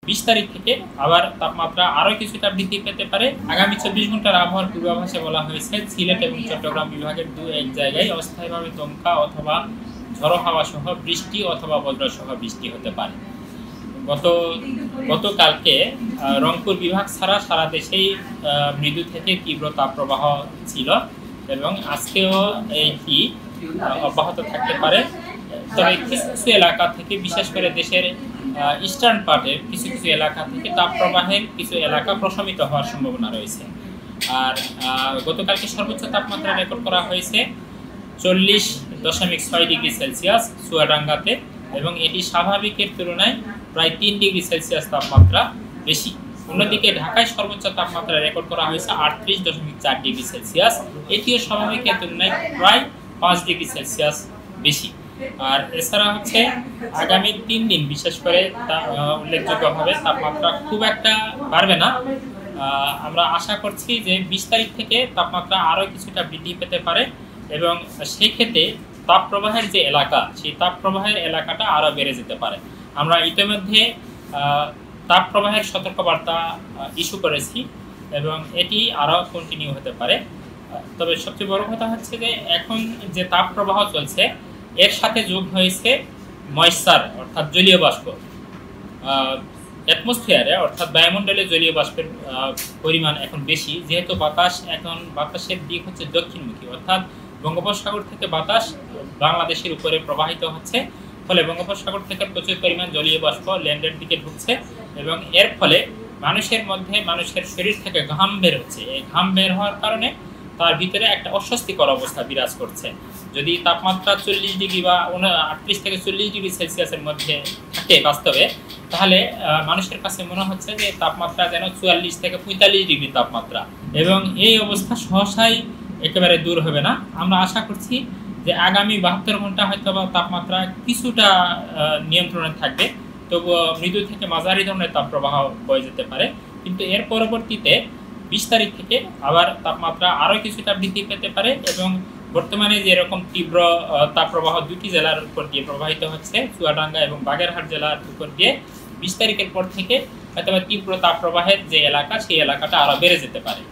20 তারিখ থেকে আবার তাপমাত্রা আরও কিছুটা বৃদ্ধি পেতে পারে। আগামী 24 ঘন্টার আবহাওয়ার পূর্বাভাসে বলা হয়েছে সিলেট এবং চট্টগ্রাম বিভাগের 2-1 জায়গায় অস্থায়ীভাবে দমকা অথবা ঝড়ো হাওয়া সহ বৃষ্টি অথবা বজ্রসহ বৃষ্টি হতে পারে। গতকালকে রংপুর বিভাগ ছাড়া সারা দেশেই মৃদু থেকে তীব্র তাপপ্রবাহ ছিল এবং আজকেও এটি অব্যাহত থাকতে পারে। তবে কিছু কিছু এলাকা থেকে, বিশেষ করে দেশের ইস্টার্ন পার্টের কিছু কিছু এলাকা থেকে তাপপ্রবাহের কিছু এলাকা প্রশমিত হওয়ার সম্ভাবনা রয়েছে। আর গতকালকে সর্বোচ্চ তাপমাত্রা রেকর্ড করা হয়েছে 40.6 ডিগ্রি সেলসিয়াস চুয়াডাঙ্গাতে, এবং এটি স্বাভাবিকের তুলনায় প্রায় 3 ডিগ্রি সেলসিয়াস তাপমাত্রা বেশি। অন্যদিকে ঢাকায় সর্বোচ্চ তাপমাত্রা রেকর্ড করা হয়েছে 38.4 ডিগ্রি সেলসিয়াস, এটিও স্বাভাবিকের তুলনায় প্রায় 5 ডিগ্রি সেলসিয়াস বেশি। আর এছাড়া আগামী 3 দিন বিশেষ করে উল্লেখযোগ্যভাবে তাপমাত্রা খুব একটা বাড়বে না। আমরা আশা করছি যে 20 তারিখ থেকে তাপমাত্রা আরও কিছুটা বৃদ্ধি পেতে পারে এবং সেক্ষেত্রে তাপপ্রবাহের যে এলাকা, সেই তাপপ্রবাহের এলাকাটা আরও বেড়ে যেতে পারে। আমরা ইতিমধ্যে তাপপ্রবাহের সতর্কবার্তা ইস্যু করেছি এবং এটি আরও কন্টিনিউ হতে পারে। তবে সবচেয়ে বড় কথা হচ্ছে যে এখন যে তাপপ্রবাহ চলছে এর সাথে যোগ হয়েছে ময়েশ্চার অর্থাৎ জলীয় বাষ্প। অ্যাটমসফিয়ারে অর্থাৎ বায়ুমণ্ডলে জলীয় বাষ্পের পরিমাণ এখন বেশি, যেহেতু বাতাসের দিক হচ্ছে দক্ষিণমুখী, অর্থাৎ বঙ্গোপসাগর থেকে বাতাস বাংলাদেশের উপরে প্রবাহিত হচ্ছে, ফলে বঙ্গোপসাগর থেকে প্রচুর পরিমাণ জলীয় বাষ্প ল্যান্ডের দিকে ঢুকছে এবং এর ফলে মানুষের শরীর থেকে ঘাম বের হচ্ছে। এই ঘাম বের হওয়ার কারণে তার ভিতরে একটা অস্বস্তিকর অবস্থা বিরাজ করছে। যদি তাপমাত্রা 40 ডিগ্রি বা 38 থেকে 40 ডিগ্রি সেলসিয়াসের মধ্যে থাকে বাস্তবে, তাহলে মানুষের কাছে মনে হচ্ছে যে তাপমাত্রা যেন 44 থেকে 45 ডিগ্রি তাপমাত্রা, এবং এই অবস্থা সহসাই একেবারে দূর হবে না। আমরা আশা করছি যে আগামী 72 ঘন্টা হয়তো বা তাপমাত্রা কিছুটা নিয়ন্ত্রণে থাকবে, তবুও মৃদু থেকে মাঝারি ধরনের তাপপ্রবাহ বয়ে যেতে পারে। কিন্তু এর পরবর্তীতে 20 তারিখ থেকে আবার তাপমাত্রা আরও কিছুটা বৃদ্ধি পেতে পারে এবং বর্তমানে যেরকম তীব্র তাপপ্রবাহ দুটি জেলার উপর দিয়ে প্রবাহিত হচ্ছে, চুয়াডাঙ্গা এবং বাগেরহাট জেলার উপর দিয়ে, 20 তারিখের পর থেকে হয়তো তীব্র তাপপ্রবাহের যে এলাকা, সেই এলাকাটা আরও বেড়ে যেতে পারে।